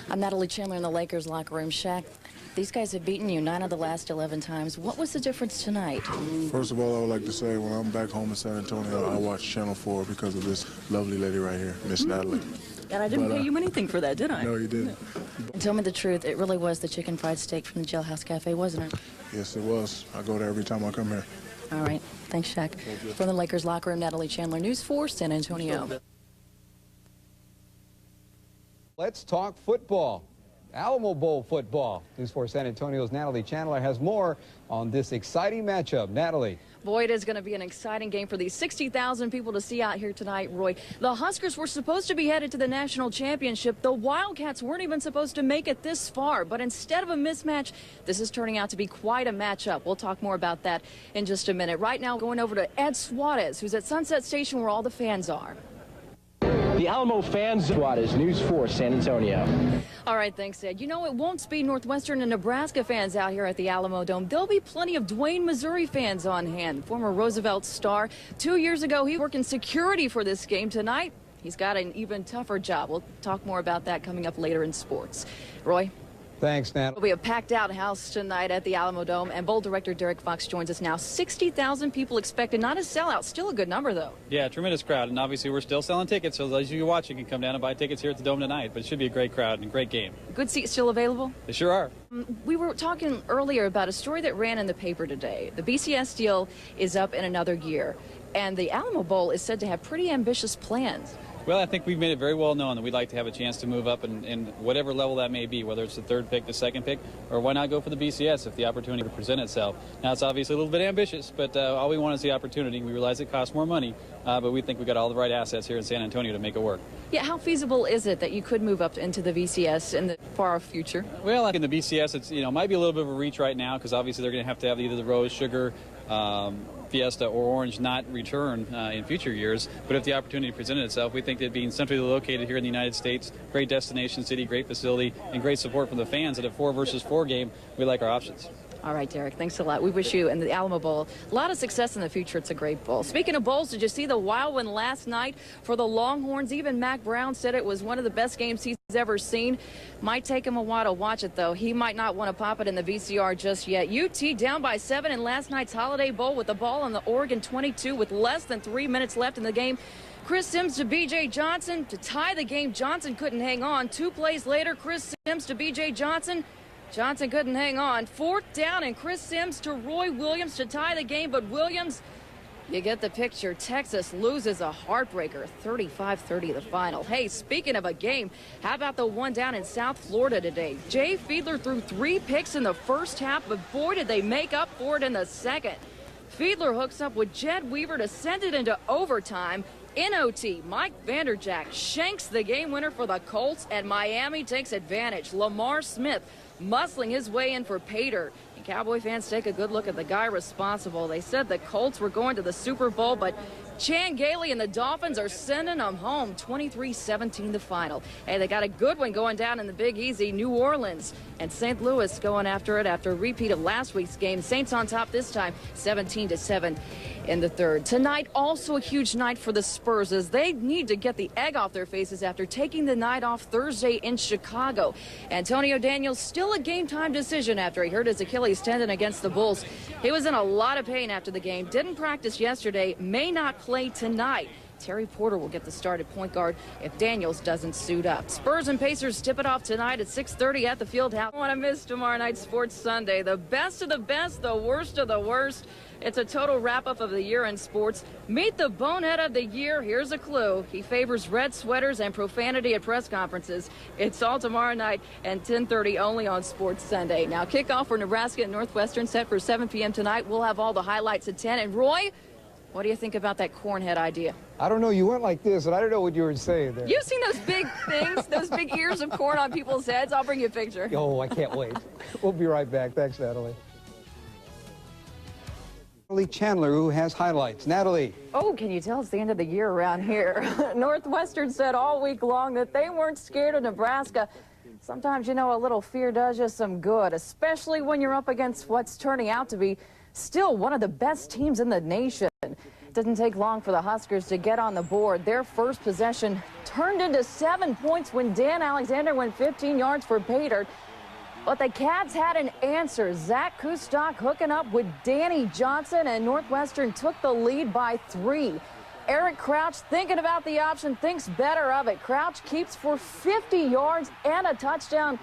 I'm Natalie Chandler in the Lakers locker room. Shaq, these guys have beaten you 9 of the last 11 times. What was the difference tonight? First of all, I would like to say when I'm back home in San Antonio, I watch Channel 4 because of this lovely lady right here, Miss Natalie. And I didn't pay you anything for that, did I? No, you didn't. And tell me the truth, it really was the chicken fried steak from the Jailhouse Cafe, wasn't it? Yes, it was. I go there every time I come here. All right. Thanks, Shaq. From the Lakers locker room, Natalie Chandler, News 4, San Antonio. Let's talk football. Alamo Bowl football. News 4 San Antonio's Natalie Chandler has more on this exciting matchup. Natalie. Boy, it is going to be an exciting game for these 60,000 people to see out here tonight, Roy. The Huskers were supposed to be headed to the national championship. The Wildcats weren't even supposed to make it this far, but instead of a mismatch, this is turning out to be quite a matchup. We'll talk more about that in just a minute. Right now, going over to Ed Suarez, who's at Sunset Station where all the fans are. The Alamo fans, Suarez, News 4 San Antonio. All right, thanks, Ed. You know, it won't be Northwestern and Nebraska fans out here at the Alamo Dome. There'll be plenty of Duane, Missouri fans on hand. Former Roosevelt star. 2 years ago, he worked in security for this game. Tonight, he's got an even tougher job. We'll talk more about that coming up later in sports. Roy? Thanks, Nat. It'll be a packed-out house tonight at the Alamo Dome, and Bowl director Derek Fox joins us now. 60,000 people expected. Not a sellout. Still a good number, though. Yeah, tremendous crowd, and obviously we're still selling tickets, so those of you watching can come down and buy tickets here at the Dome tonight. But it should be a great crowd and a great game. Good seats still available? They sure are. We were talking earlier about a story that ran in the paper today. The BCS deal is up in another year, and the Alamo Bowl is said to have pretty ambitious plans. Well, I think we've made it very well known that we'd like to have a chance to move up in whatever level that may be, whether it's the third pick, the second pick, or why not go for the BCS if the opportunity to present itself. Now, it's obviously a little bit ambitious, but all we want is the opportunity. We realize it costs more money, but we think we've got all the right assets here in San Antonio to make it work. Yeah, how feasible is it that you could move up into the BCS in the far future? Well, like in the BCS, it's might be a little bit of a reach right now because obviously they're going to have either the Rose, Sugar, Fiesta or Orange not return in future years. But if the opportunity presented itself, we think that being centrally located here in the United States, great destination city, great facility, and great support from the fans at a 4 versus 4 game, we like our options. All right, Derek, thanks a lot. We wish you and the Alamo Bowl a lot of success in the future. It's a great bowl. Speaking of bowls, did you see the wild one last night for the Longhorns? Even Mac Brown said it was one of the best games he's ever seen. Might take him a while to watch it, though. He might not want to pop it in the VCR just yet. UT down by 7 in last night's Holiday Bowl with the ball on the Oregon 22 with less than 3 minutes left in the game. Chris Sims to B.J. Johnson to tie the game. Johnson couldn't hang on. 2 plays later, Chris Sims to B.J. Johnson. Johnson couldn't hang on. 4th down, and Chris Sims to Roy Williams to tie the game, but Williams, you get the picture. Texas loses a heartbreaker, 35-30 the final. Hey, speaking of a game, how about the one down in South Florida today? Jay Fiedler threw 3 picks in the first half, but boy, did they make up for it in the second. Fiedler hooks up with Jed Weaver to send it into overtime. In OT, Mike Vanderjagt shanks the game winner for the Colts, and Miami takes advantage. Lamar Smith muscling his way in for Pater. And Cowboy fans take a good look at the guy responsible. They said the Colts were going to the Super Bowl, but Chan Gailey and the Dolphins are sending them home. 23-17 the final. Hey, they got a good one going down in the Big Easy. New Orleans and St. Louis going after it after a repeat of last week's game. Saints on top this time, 17-7 in the third. Tonight, also a huge night for the Spurs as they need to get the egg off their faces after taking the night off Thursday in Chicago. Antonio Daniels still a game-time decision after he hurt his Achilles tendon against the Bulls. He was in a lot of pain after the game. Didn't practice yesterday, may not play tonight. Terry Porter will get the start at point guard if Daniels doesn't suit up. Spurs and Pacers tip it off tonight at 6:30 at the Fieldhouse. I want to miss tomorrow night's Sports Sunday. The best of the best, the worst of the worst. It's a total wrap-up of the year in sports. Meet the bonehead of the year. Here's a clue. He favors red sweaters and profanity at press conferences. It's all tomorrow night and 10:30 only on Sports Sunday. Now, kickoff for Nebraska and Northwestern set for 7 p.m. tonight. We'll have all the highlights at 10. And Roy, what do you think about that cornhead idea? I don't know. You went like this, and I don't know what you were saying there. You've seen those big things, those big ears of corn on people's heads. I'll bring you a picture. Oh, I can't wait. We'll be right back. Thanks, Natalie. Natalie Chandler, who has highlights. Natalie. Oh, can you tell it's the end of the year around here? Northwestern said all week long that they weren't scared of Nebraska. Sometimes, you know, a little fear does you some good, especially when you're up against what's turning out to be still one of the best teams in the nation. It didn't take long for the Huskers to get on the board. Their first possession turned into 7 points when Dan Alexander went 15 yards for pay dirt. But the Cats had an answer. Zach Kustok hooking up with Danny Johnson, and Northwestern took the lead by 3. Eric Crouch thinking about the option, thinks better of it. Crouch keeps for 50 yards and a touchdown.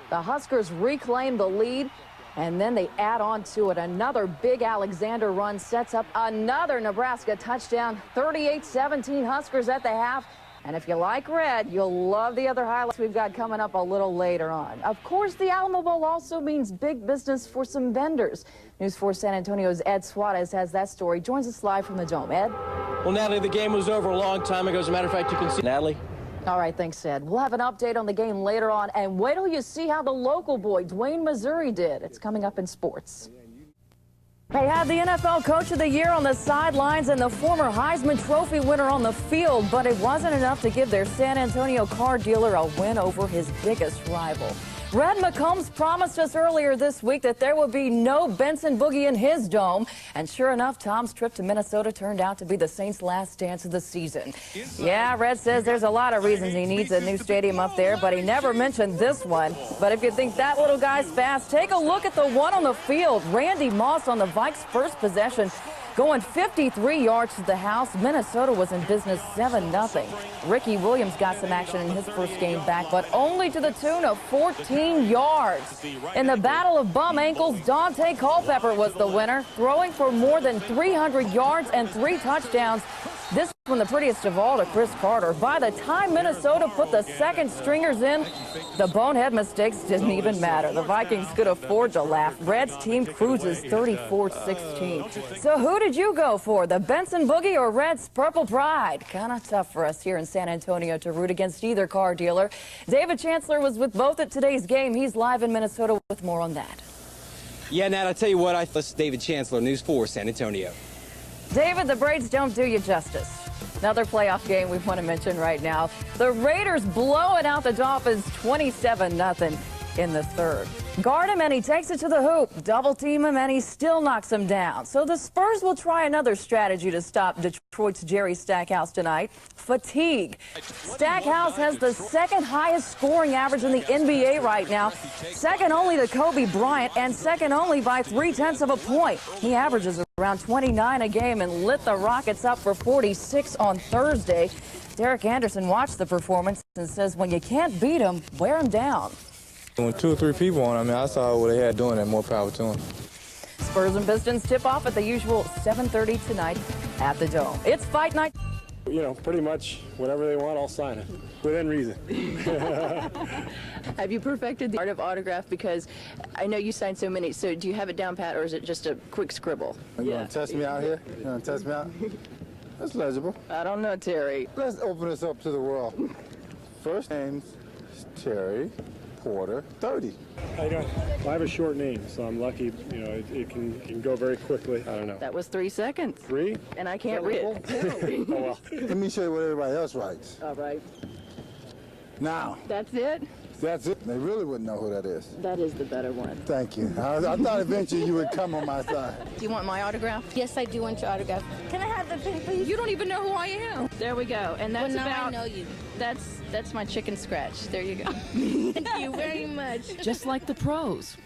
The Huskers reclaim the lead, and then they add on to it. Another big Alexander run sets up another Nebraska touchdown. 38-17 Huskers at the half. And if you like red, you'll love the other highlights we've got coming up a little later on. Of course, the Alamo Bowl also means big business for some vendors. News 4 San Antonio's Ed Suarez has that story. Joins us live from the Dome. Ed? Well, Natalie, the game was over a long time ago. As a matter of fact, you can see Natalie. All right, thanks, Ed. We'll have an update on the game later on. And wait till you see how the local boy, Dwayne Missouri, did. It's coming up in sports. They had the NFL Coach of the Year on the sidelines and the former Heisman Trophy winner on the field, but it wasn't enough to give their San Antonio car dealer a win over his biggest rival. Red McCombs promised us earlier this week that there would be no Benson Boogie in his dome. And sure enough, Tom's trip to Minnesota turned out to be the Saints' last dance of the season. Yeah, Red says there's a lot of reasons he needs a new stadium up there, but he never mentioned this one. But if you think that little guy's fast, take a look at the one on the field. Randy Moss on the Vikes' first possession, going 53 yards to the house. Minnesota was in business 7-0. Ricky Williams got some action in his first game back, but only to the tune of 14 yards. In the battle of bum ankles, Dante Culpepper was the winner, throwing for more than 300 yards and 3 touchdowns. This one the prettiest of all to Chris Carter. By the time Minnesota put the second stringers in, the bonehead mistakes didn't even matter. The Vikings could afford to laugh. Red's team cruises 34-16. So who did you go for, the Benson Boogie or Red's Purple Pride? Kind of tough for us here in San Antonio to root against either car dealer. David Chancellor was with both at today's game. He's live in Minnesota with more on that. Yeah, Nat, I'll tell you what, this is David Chancellor, News 4 San Antonio. David, the Braids don't do you justice. Another playoff game we want to mention right now. The Raiders blowing out the Dolphins 27-0 in the third. Guard him and he takes it to the hoop. Double team him and he still knocks him down. So the Spurs will try another strategy to stop Detroit's Jerry Stackhouse tonight. Fatigue. Stackhouse has the second highest scoring average in the NBA right now. Second only to Kobe Bryant and second only by 0.3 of a point. He averages around 29 a game and lit the Rockets up for 46 on Thursday. Derek Anderson watched the performance and says when you can't beat them, wear them down. When 2 or 3 people on, I saw what they had doing and more power to them. Spurs and Pistons tip off at the usual 7:30 tonight at the Dome. It's fight night. You know, pretty much whatever they want, I'll sign it, within reason. Have you perfected the art of autograph? Because I know you signed so many, so do you have it down pat or is it just a quick scribble? You want to test me out here? You want to test me out? That's legible. I don't know, Terry. Let's open this up to the world. First name's Terry Porter 30. How you doing? Well, I have a short name, so I'm lucky, you know, it can go very quickly. I don't know. That was 3 seconds. 3? And I can't read it. Oh, well. Let me show you what everybody else writes. All right. Now, That's it? that's it. They really wouldn't know who that is. That is the better one. Thank you. I thought eventually you would come on my side. Do you want my autograph? Yes, I do want your autograph. Can I have the pen, please? You don't even know who I am. There we go. And that's Well, now about... I know you. That's my chicken scratch. There you go. Thank you very much. Just like the pros,